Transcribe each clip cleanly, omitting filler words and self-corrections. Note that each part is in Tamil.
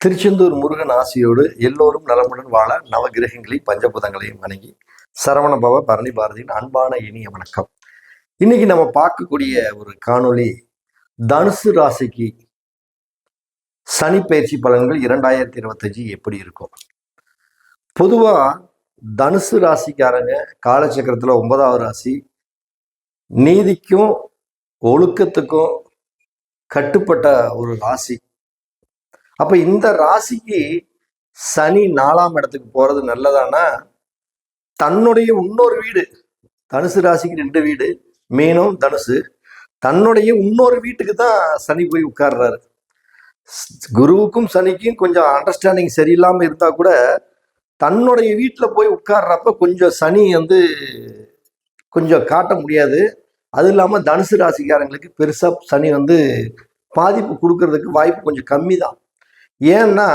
திருச்செந்தூர் முருகன் ஆசியோடு எல்லோரும் நலமுடன் வாழ நவகிரகங்களையும் பஞ்சபூதங்களையும் வணங்கி சரவண பவ பரணி பாரதியின் அன்பான இனிய வணக்கம். இன்னைக்கு நம்ம பார்க்கக்கூடிய ஒரு காணொளி தனுசு ராசிக்கு சனி பயிற்சி பலன்கள் 2025 எப்படி இருக்கும். பொதுவா தனுசு ராசிக்காரங்க காலச்சக்கரத்துல 9வது ராசி, நீதிக்கும் ஒழுக்கத்துக்கும் கட்டுப்பட்ட ஒரு ராசி. அப்ப இந்த ராசிக்கு சனி 4ஆம் இடத்துக்கு போறது நல்லதானா, தன்னுடைய இன்னொரு வீடு, தனுசு ராசிக்கு 2 வீடு, மீனம் தனுசு, தன்னுடைய இன்னொரு வீட்டுக்கு தான் சனி போய் உட்கார்றாரு. குருவுக்கும் சனிக்கும் கொஞ்சம் அண்டர்ஸ்டாண்டிங் சரியில்லாம இருந்தா கூட தன்னுடைய வீட்டில் போய் உட்கார்றப்ப கொஞ்சம் சனி கொஞ்சம் காட்ட முடியாது. அது இல்லாம தனுசு ராசிக்காரங்களுக்கு பெருசா சனி பாதிப்பு கொடுக்கறதுக்கு வாய்ப்பு கொஞ்சம் கம்மி தான். ஏன்னா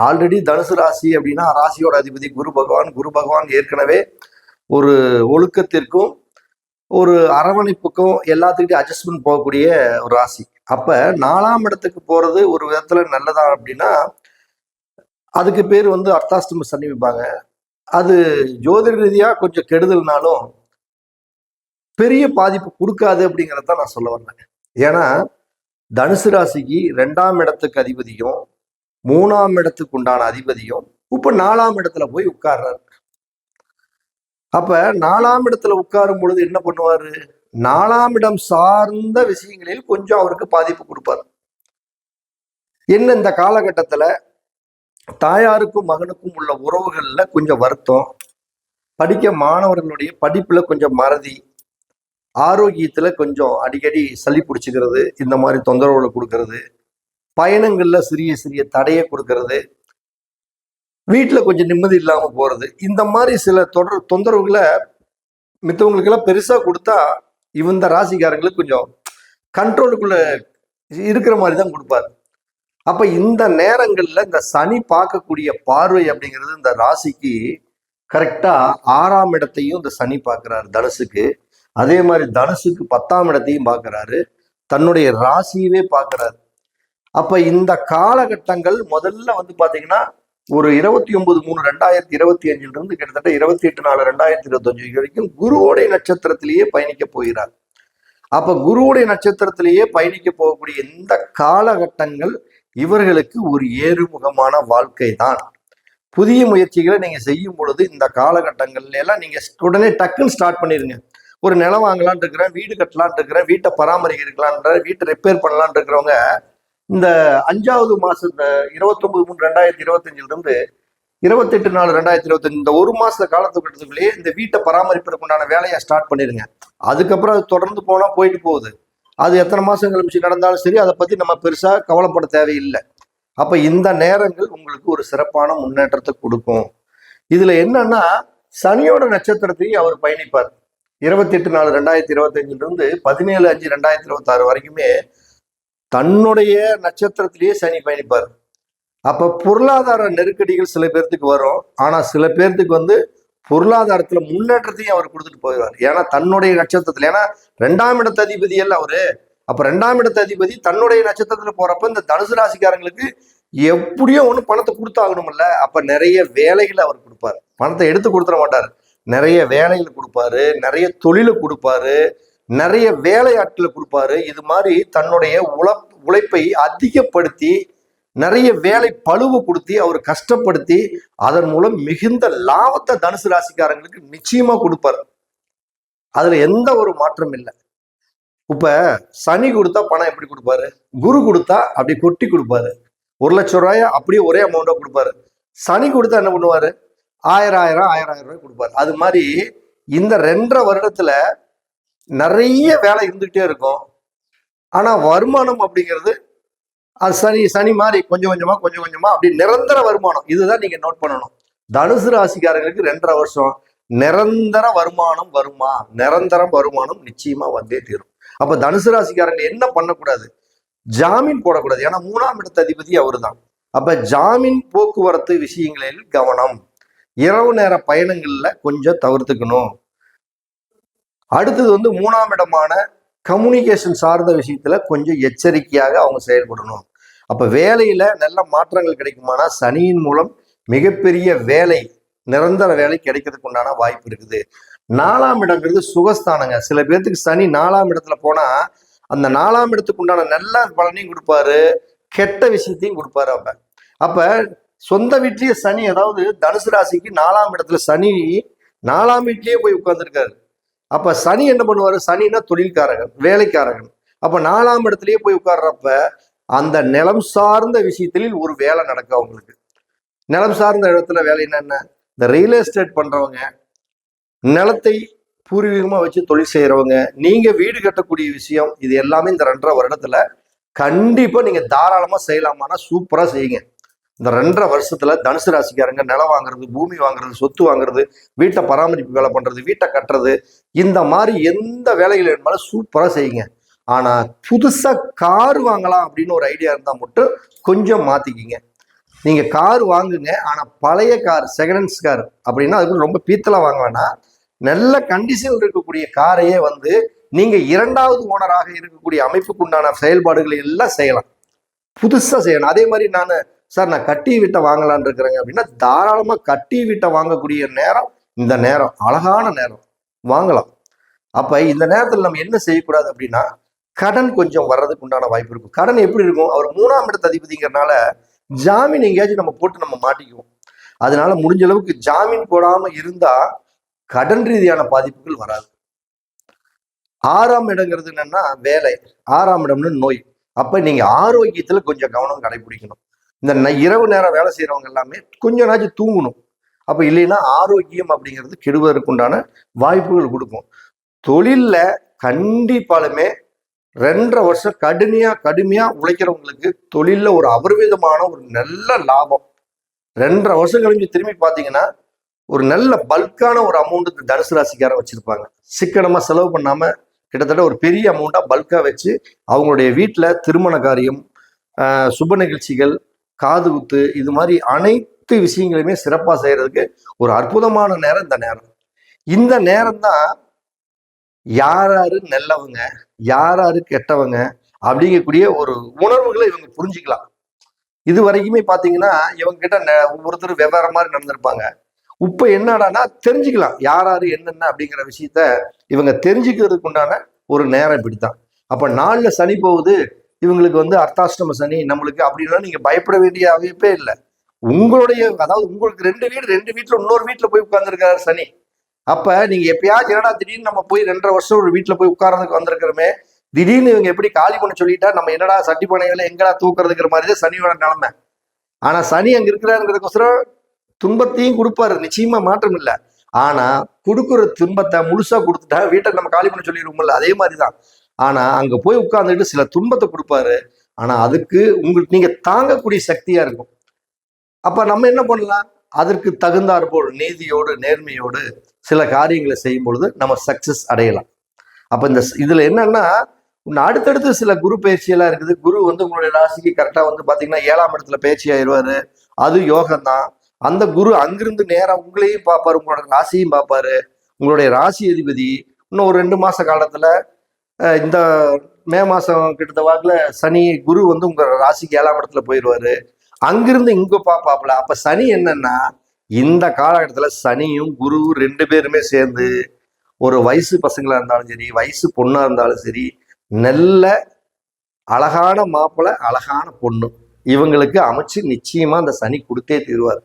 ஆல்ரெடி தனுசு ராசி அப்படின்னா ராசியோட அதிபதி குரு பகவான் ஏற்கனவே ஒரு ஒழுக்கத்திற்கும் ஒரு அரவணைப்புக்கும் எல்லாத்துக்கிட்டையும் அட்ஜஸ்ட்மெண்ட் போகக்கூடிய ஒரு ராசி. அப்ப 4ஆம் இடத்துக்கு போறது ஒரு விதத்துல நல்லதா அப்படின்னா அதுக்கு பேர் அர்த்தாஷ்டம சனி வைப்பாங்க. அது ஜோதிட ரீதியா கொஞ்சம் கெடுதல்னாலும் பெரிய பாதிப்பு கொடுக்காது அப்படிங்கிறத நான் சொல்ல வந்தேன். ஏன்னா தனுசு ராசிக்கு 2ஆம் இடத்துக்கு அதிபதியும் 3ஆம் இடத்துக்கு உண்டான அதிபதியும் இப்ப 4ஆம் இடத்துல போய் உட்கார்றாரு. அப்ப 4ஆம் இடத்துல உட்காரும் பொழுது என்ன பண்ணுவாரு, 4ஆம் இடம் சார்ந்த விஷயங்களில் கொஞ்சம் அவருக்கு பாதிப்பு கொடுப்பார். என்ன இந்த காலகட்டத்துல தாயாருக்கும் மகனுக்கும் உள்ள உறவுகள்ல கொஞ்சம் வருத்தம், படிக்க மாணவர்களுடைய படிப்புல கொஞ்சம் மறதி, ஆரோக்கியத்துல கொஞ்சம் அடிக்கடி சளி பிடிச்சிக்கிறது, இந்த மாதிரி தொந்தரவுகளை கொடுக்கறது, பயணங்கள்ல சிறிய சிறிய தடையை கொடுக்கறது, வீட்டுல கொஞ்சம் நிம்மதி இல்லாம போறது, இந்த மாதிரி சில தொந்தரவுகளை மித்தவங்களுக்கெல்லாம் பெருசா கொடுத்தா இந்த ராசிக்காரங்களுக்கு கொஞ்சம் கண்ட்ரோலுக்குள்ள இருக்கிற மாதிரி தான் கொடுப்பாரு. அப்ப இந்த நேரங்கள்ல இந்த சனி பார்க்கக்கூடிய பார்வை அப்படிங்கிறது இந்த ராசிக்கு கரெக்டா 6ஆம் இடத்தையும் இந்த சனி பார்க்கிறாரு தனுசுக்கு. அதே மாதிரி தனுசுக்கு 10ஆம் இடத்தையும் பார்க்கிறாரு, தன்னுடைய ராசியவே பார்க்கிறாரு. அப்ப இந்த காலகட்டங்கள் முதல்ல பாத்தீங்கன்னா ஒரு 29/3/2025 இருந்து கிட்டத்தட்ட 28/4/2025 வரைக்கும் குருவோடைய நட்சத்திரத்திலேயே பயணிக்க போகிறார். அப்ப குருவுடைய நட்சத்திரத்திலேயே பயணிக்க போகக்கூடிய இந்த காலகட்டங்கள் இவர்களுக்கு ஒரு ஏறுமுகமான வாழ்க்கை தான். புதிய முயற்சிகளை நீங்க செய்யும் பொழுது இந்த காலகட்டங்கள்ல எல்லாம் நீங்க உடனே டக்குன்னு ஸ்டார்ட் பண்ணிருங்க. ஒரு நிலம் வாங்கலான் இருக்கிறேன், வீடு கட்டலான் இருக்கிறேன், வீட்டை பராமரிக்கலான்ற, வீட்டை ரிப்பேர் பண்ணலான் இருக்கிறவங்க இந்த 5வது மாசம் இந்த 29/3/2025 இருந்து 28/4/2025 இந்த ஒரு மாச காலத்துக்குள்ளேயே இந்த வீட்டை பராமரிப்பதற்கு உண்டான வேலையை ஸ்டார்ட் பண்ணிருங்க. அதுக்கப்புறம் அது தொடர்ந்து போனா போயிட்டு போகுது. அது எத்தனை மாசம் கழிச்சு நடந்தாலும் சரி, அதை பத்தி நம்ம பெருசா கவலைப்பட தேவையில்லை. அப்ப இந்த நேரங்கள் உங்களுக்கு ஒரு சிறப்பான முன்னேற்றத்தை கொடுக்கும். இதுல என்னன்னா சனியோட நட்சத்திரத்தையும் அவர் பயணிப்பார். 28/4/2025 இருந்து 17/5/2026 வரைக்குமே தன்னுடைய நட்சத்திரத்திலேயே சனி பயணிப்பார். அப்ப பொருளாதார நெருக்கடிகள் சில பேர்த்துக்கு வரும். ஆனா சில பேர்த்துக்கு பொருளாதாரத்துல முன்னேற்றத்தையும் அவர் கொடுத்துட்டு போயிடுவார். ஏன்னா தன்னுடைய நட்சத்திரத்துல, ஏன்னா 2ஆம் இடத்து அதிபதி அல்ல அவரு. அப்ப 2ஆம் இடத்து அதிபதி தன்னுடைய நட்சத்திரத்துல போறப்ப இந்த தனுசு ராசிக்காரங்களுக்கு எப்படியோ ஒண்ணு பணத்தை கொடுத்தாகணும்ல. அப்ப நிறைய வேலைகளை அவர் கொடுப்பாரு, பணத்தை எடுத்து கொடுத்துட மாட்டாரு. நிறைய வேலைகள் கொடுப்பாரு, நிறைய தொழிலை கொடுப்பாரு, நிறைய வேலையாட்களை கொடுப்பாரு. இது மாதிரி தன்னுடைய உழைப்பை அதிகப்படுத்தி நிறைய வேலை பளுவை கொடுத்தி அவர் கஷ்டப்படுத்தி அதன் மூலம் மிகுந்த லாபத்தை தனுசு ராசிக்காரங்களுக்கு நிச்சயமா கொடுப்பாரு. அதுல எந்த ஒரு மாற்றம் இல்லை. இப்ப சனி கொடுத்தா பணம் எப்படி கொடுப்பாரு, குரு கொடுத்தா அப்படி கொட்டி கொடுப்பாரு. 1 லட்சம் ரூபாய அப்படியே ஒரே அமௌண்டா கொடுப்பாரு. சனி கொடுத்தா என்ன பண்ணுவாரு, 1000 ரூபாய் கொடுப்பாரு. அது மாதிரி இந்த 2.5 வருடத்துல நிறைய வேலை இருந்துகிட்டே இருக்கும். ஆனா வருமானம் அப்படிங்கிறது அது சனி மாதிரி கொஞ்சம் கொஞ்சமா அப்படி நிரந்தர வருமானம். இதுதான் நீங்க நோட் பண்ணணும். தனுசு ராசிக்காரங்களுக்கு 2.5 வருஷம் நிரந்தர வருமானம் வருமா, நிரந்தரம் வருமானம் நிச்சயமா வந்தே தீரும். அப்ப தனுசு ராசிக்காரங்க என்ன பண்ணக்கூடாது, ஜாமீன் போடக்கூடாது. ஏன்னா 3ஆம் இடத்து அதிபதி அவரு தான். அப்ப ஜாமீன் போக்குவரத்து விஷயங்களில் கவனம், இரவு நேர பயணங்கள்ல கொஞ்சம் தவிர்த்துக்கணும். அடுத்தது 3ஆம் இடமான கம்யூனிகேஷன் சார்ந்த விஷயத்துல கொஞ்சம் எச்சரிக்கையாக அவங்க செயல்படணும். அப்ப வேலையில நல்ல மாற்றங்கள் கிடைக்குமானா சனியின் மூலம் மிகப்பெரிய வேலை, நிரந்தர வேலை கிடைக்கிறதுக்கு உண்டான வாய்ப்பு இருக்குது. 4ஆம் இடங்கிறது சுகஸ்தானங்க. சில பேர்த்துக்கு சனி 4ஆம் இடத்துல போனா அந்த 4ஆம் இடத்துக்கு உண்டான நல்ல பலனையும் கொடுப்பாரு, கெட்ட விஷயத்தையும் கொடுப்பாரு. அப்ப சொந்த வீட்லயே சனி, அதாவது தனுசு ராசிக்கு 4ஆம் இடத்துல சனி 4ஆம் வீட்லயே போய் உட்கார்ந்துருக்காரு. அப்ப சனி என்ன பண்ணுவாரு? சனின்னா தொழில்காரகன், வேலைக்காரகன். அப்ப 4ஆம் இடத்துலயே போய் உட்கார்றப்ப அந்த நிலம் சார்ந்த விஷயத்தில் ஒரு வேலை நடக்கும் அவங்களுக்கு. நிலம் சார்ந்த இடத்துல வேலை என்னென்ன? இந்த ரியல் எஸ்டேட் பண்றவங்க, நிலத்தை பூர்வீகமா வச்சு தொழில் செய்யறவங்க, நீங்க வீடு கட்டக்கூடிய விஷயம், இது எல்லாமே இந்த 2.5 வருடத்துல கண்டிப்பா நீங்க தாராளமா செய்யலாமான்னா சூப்பரா செய்யுங்க. இந்த 2.5 வருஷத்துல தனுசு ராசிக்காரங்க நிலம் வாங்குறது, பூமி வாங்குறது, சொத்து வாங்குறது, வீட்டை பராமரிப்பு வேலை பண்றது, வீட்டை கட்டுறது, இந்த மாதிரி எந்த வேலைகள் இருந்தாலும் சூப்பரா செய்யுங்க. ஆனா புதுசா கார் வாங்கலாம் அப்படின்னு ஒரு ஐடியா இருந்தா மட்டும் கொஞ்சம் மாத்திக்கிங்க. நீங்க கார் வாங்குங்க, ஆனா பழைய கார், செகண்ட் ஹேண்ட்ஸ் கார் அப்படின்னா அதுக்கு ரொம்ப பீத்தலா வாங்க வேணாம். நல்ல கண்டிஷன் இருக்கக்கூடிய காரையே வந்து நீங்க 2வது ஓனராக இருக்கக்கூடிய அமைப்புக்கு உண்டான செயல்பாடுகளை எல்லாம் செய்யலாம், புதுசா செய்யணும். அதே மாதிரி சார் நான் கட்டி வீட்டை வாங்கலான் இருக்கிறேங்க அப்படின்னா தாராளமா கட்டி வீட்டை வாங்கக்கூடிய நேரம் இந்த நேரம், அழகான நேரம், வாங்கலாம். அப்ப இந்த நேரத்தில் நம்ம என்ன செய்யக்கூடாது அப்படின்னா, கடன் கொஞ்சம் வர்றதுக்கு உண்டான வாய்ப்பு இருக்கும். கடன் எப்படி இருக்கும்? அவர் 3ஆம் இடத்து அதிபதிங்கிறதுனால ஜாமீன் எங்கேயாச்சும் நம்ம போட்டு நம்ம மாட்டிக்குவோம். அதனால முடிஞ்ச அளவுக்கு ஜாமீன் போடாம இருந்தா கடன் ரீதியான பாதிப்புகள் வராது. 6ஆம் இடங்கிறது என்னன்னா வேலை, 6ஆம் இடம்னு நோய். அப்ப நீங்க ஆரோக்கியத்துல கொஞ்சம் கவனம் கடைபிடிக்கணும். இந்த இரவு நேரம் வேலை செய்யறவங்க எல்லாமே கொஞ்ச நாச்சும் தூங்கணும். அப்ப இல்லைன்னா ஆரோக்கியம் அப்படிங்கிறது கெடுவதற்கு உண்டான வாய்ப்புகள் கொடுக்கும். தொழில்ல கண்டிப்பாலுமே 2.5 வருஷம் கடுமையா உழைக்கிறவங்களுக்கு தொழில்ல ஒரு அபரிமிதமான ஒரு நல்ல லாபம். 2.5 வருஷம் கழிஞ்சு திரும்பி பாத்தீங்கன்னா ஒரு நல்ல பல்கான ஒரு அமௌண்ட் தனுசு ராசிக்காரன் வச்சிருப்பாங்க. சிக்கனமா செலவு பண்ணாம கிட்டத்தட்ட ஒரு பெரிய அமௌண்டா பல்கா வச்சு அவங்களுடைய வீட்டுல திருமண காரியம், சுப நிகழ்ச்சிகள், காது குத்து, இது மாதிரி அனைத்து விஷயங்களையுமே சிறப்பா செய்யறதுக்கு ஒரு அற்புதமான நேரம் இந்த நேரம். இந்த நேரம் தான் யாராரு நல்லவங்க, யாராரு கெட்டவங்க அப்படிங்கக்கூடிய ஒரு உணர்வுகளை இவங்க புரிஞ்சுக்கலாம். இது வரைக்குமே பாத்தீங்கன்னா இவங்க கிட்ட ஒவ்வொருத்தரும் வெவ்வேறு மாதிரி நடந்திருப்பாங்க. இப்ப என்னடானா தெரிஞ்சுக்கலாம் யாராரு என்னென்ன அப்படிங்கிற விஷயத்த இவங்க தெரிஞ்சுக்கிறதுக்கு உண்டான ஒரு நேரம் இப்படித்தான். அப்ப 4ல சனி போகுது, இவங்களுக்கு வந்து அர்த்தாஷ்டம சனி நம்மளுக்கு அப்படின்னா நீங்க பயப்பட வேண்டிய அமைப்பே இல்லை. உங்களுடைய, அதாவது உங்களுக்கு 2 வீட்டுல இன்னொரு வீட்டுல போய் உட்கார்ந்துருக்காரு சனி. அப்ப நீங்க எப்பயாச்சும் என்னடா திடீர்னு நம்ம போய் 2.5 வருஷம் ஒரு வீட்டுல போய் உட்கார்றதுக்கு வந்திருக்கிறோமே, திடீர்னு இவங்க எப்படி காலி பண்ண சொல்லிட்டா நம்ம என்னடா சட்டி பானைகளை எங்கடா தூக்குறதுங்கிற மாதிரிதான் சனியோட நிலைமை. ஆனா சனி அங்க இருக்கிறாருங்கிறதுக்கோசரம் துன்பத்தையும் கொடுப்பாரு, நிச்சயமா மாற்றம் இல்லை. ஆனா கொடுக்குற துன்பத்தை முழுசா கொடுத்துட்டா வீட்டை நம்ம காலி பண்ண சொல்லிடுவோம்ல, அதே மாதிரிதான். ஆனா அங்க போய் உட்கார்ந்துட்டு சில துன்பத்தை கொடுப்பாரு. ஆனா அதுக்கு உங்களுக்கு நீங்க தாங்கக்கூடிய சக்தியா இருக்கும். அப்ப நம்ம என்ன பண்ணலாம்? அதற்கு தகுந்தாற் போல் நீதியோடு நேர்மையோடு சில காரியங்களை செய்யும் பொழுது நம்ம சக்சஸ் அடையலாம். அப்ப இந்த இதுல என்னன்னா அடுத்தடுத்து சில குரு பயிற்சி எல்லாம் இருக்குது. குரு வந்து உங்களுடைய ராசிக்கு கரெக்டா வந்து பாத்தீங்கன்னா 7ஆம் இடத்துல பயிற்சி ஆயிடுவாரு. அது யோகம் தான். அந்த குரு அங்கிருந்து நேரம் உங்களையும் பார்ப்பாரு, உங்களோட ராசியும் பார்ப்பாரு. உங்களுடைய ராசி அதிபதி இன்னும் ஒரு 2 மாச காலத்துல இந்த மே மாசம் கிட்ட வாக்குல சனி குரு வந்து உங்க ராசிக்கு 7ஆம் இடத்துல போயிடுவாரு. அங்கிருந்து இங்க பாப்பாப்ல. அப்ப சனி என்னன்னா இந்த காலகட்டத்துல சனியும் குரு 2 பேருமே சேர்ந்து ஒரு வயசு பசங்களா இருந்தாலும் சரி, வயசு பொண்ணா இருந்தாலும் சரி, நல்ல அழகான மாப்பிள்ளை, அழகான பொண்ணு இவங்களுக்கு அமைச்சு நிச்சயமா அந்த சனி கொடுத்தே தீருவார்.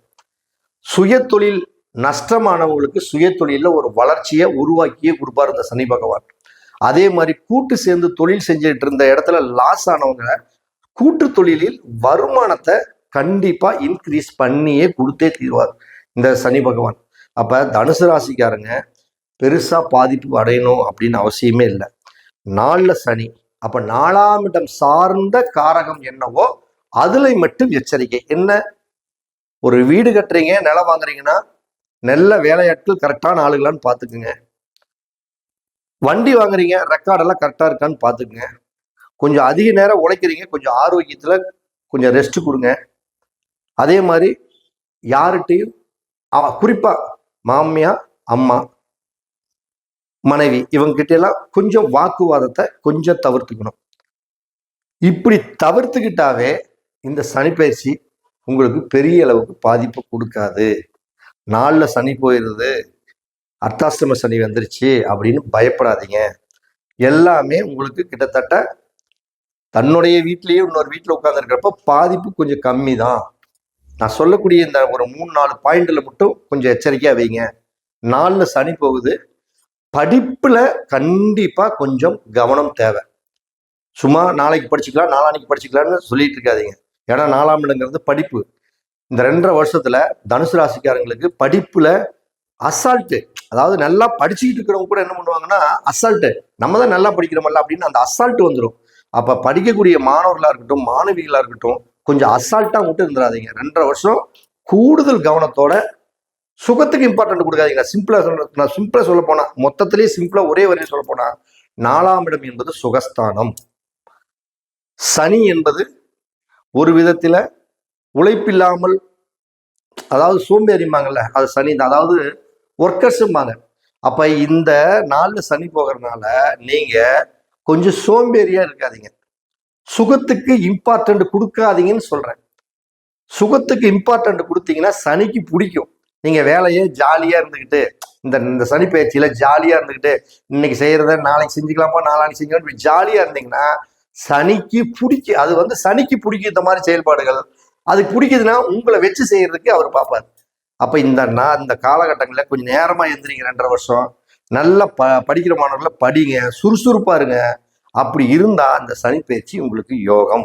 சுய தொழில் நஷ்டமானவங்களுக்கு சுய தொழில ஒரு வளர்ச்சியை உருவாக்கியே கொடுப்பார் இந்த சனி பகவான். அதே மாதிரி கூட்டு சேர்ந்து தொழில் செஞ்சுட்டு இருந்த இடத்துல லாஸ் ஆனவங்க கூட்டு தொழிலில் வருமானத்தை கண்டிப்பா இன்க்ரீஸ் பண்ணியே கொடுத்தே தீர்வார் இந்த சனி பகவான். அப்ப தனுசு ராசிக்காரங்க பெருசா பாதிப்பு அடையணும் அப்படின்னு அவசியமே இல்லை. 4ல சனி. அப்ப 4ஆம் இடம் சார்ந்த காரகம் என்னவோ அதுல மட்டும் எச்சரிக்கை. என்ன? ஒரு வீடு கட்டுறீங்க, நிலம் வாங்குறீங்கன்னா நல்ல வேலையாட்கள் கரெக்டான ஆளுகளான்னு பாத்துக்குங்க. வண்டி வாங்குறீங்க, ரெக்கார்டெல்லாம் கரெக்டா இருக்கான்னு பாத்துக்குங்க. கொஞ்சம் அதிக நேரம் உழைக்கிறீங்க, கொஞ்சம் ஆரோக்கியத்துல கொஞ்சம் ரெஸ்ட் கொடுங்க. அதே மாதிரி யார்கிட்டையும் குறிப்பா மாமியா, அம்மா, மனைவி இவங்க கிட்ட எல்லாம் கொஞ்சம் வாக்குவாதத்தை கொஞ்சம் தவிர்த்துக்கணும். இப்படி தவிர்த்துக்கிட்டாவே இந்த சனிப்பயிற்சி உங்களுக்கு பெரிய அளவுக்கு பாதிப்பு கொடுக்காது. நாளில் சனி போயிடுது, அர்த்தாஷ்டம சனி வந்துருச்சு அப்படின்னு பயப்படாதீங்க. எல்லாமே உங்களுக்கு கிட்டத்தட்ட தன்னுடைய வீட்லேயே இன்னொரு வீட்டில் உட்காந்துருக்கிறப்ப பாதிப்பு கொஞ்சம் கம்மி தான். நான் சொல்லக்கூடிய இந்த ஒரு 3-4 பாயிண்டில் மட்டும் கொஞ்சம் எச்சரிக்கையாக வைங்க. நாளில் சனி போகுது, படிப்பில் கண்டிப்பாக கொஞ்சம் கவனம் தேவை. சும்மா நாளைக்கு படிச்சுக்கலாம், நாளானைக்கு படிச்சுக்கலாம்னு சொல்லிட்டு இருக்காதீங்க. ஏன்னா 4ஆம் இடங்கிறது படிப்பு. இந்த 2.5 வருஷத்துல தனுசு ராசிக்காரங்களுக்கு படிப்புல அசால்ட்டு, அதாவது நல்லா படிச்சுக்கிட்டு இருக்கிறவங்க கூட என்ன பண்ணுவாங்கன்னா அசால்ட்டு, நம்ம தான் நல்லா படிக்கிறோமல்ல அப்படின்னு அந்த அசால்ட்டு வந்துடும். அப்ப படிக்கக்கூடிய மாணவர்களா இருக்கட்டும், மாணவிகளா இருக்கட்டும், கொஞ்சம் அசால்ட்டா மட்டும் இருந்துடாதீங்க. 2.5 வருஷம் கூடுதல் கவனத்தோட சுகத்துக்கு இம்பார்ட்டன்ட் கொடுக்காதீங்க. நான் சிம்பிளா சொல்ல போனா, மொத்தத்திலேயே சிம்பிளா ஒரே வரையும் சொல்ல போனா, 4ஆம் இடம் என்பது சுகஸ்தானம். சனி என்பது ஒரு விதத்துல உழைப்பில்லாமல், அதாவது சோம்பேறிம்பாங்கல்ல, அது சனி தான். அதாவது ஒர்க்கர்ஸும்பாங்க. அப்ப இந்த நாள்ல சனி போகிறதுனால நீங்க கொஞ்சம் சோம்பேறியா இருக்காதீங்க. சுகத்துக்கு இம்பார்ட்டன்ட் கொடுக்காதீங்கன்னு சொல்றேன். சுகத்துக்கு இம்பார்ட்டன்ட் கொடுத்தீங்கன்னா சனிக்கு பிடிக்கும். நீங்க வேலையே ஜாலியா இருந்துக்கிட்டு, இந்த சனி பயிற்சியில ஜாலியா இருந்துக்கிட்டு, இன்னைக்கு செய்யறத நாளைக்கு செஞ்சுக்கலாமா, நாளானைக்கு செஞ்சுக்கலாம் ஜாலியா இருந்தீங்கன்னா சனிக்கு பிடிக்கும். அது வந்து சனிக்கு பிடிக்கும் இந்த மாதிரி செயல்பாடுகள். அதுக்கு பிடிக்குதுன்னா உங்களை வச்சு செய்யறதுக்கு அவர் பார்ப்பார். அப்ப இந்த காலகட்டங்களில் கொஞ்சம் நேரமா எந்திரிங்க. 2.5 வருஷம் நல்லா படிக்கிற மாணவர்களை படிங்க, சுறுசுறுப்பா இருங்க. அப்படி இருந்தா அந்த சனி பயிற்சி உங்களுக்கு யோகம்.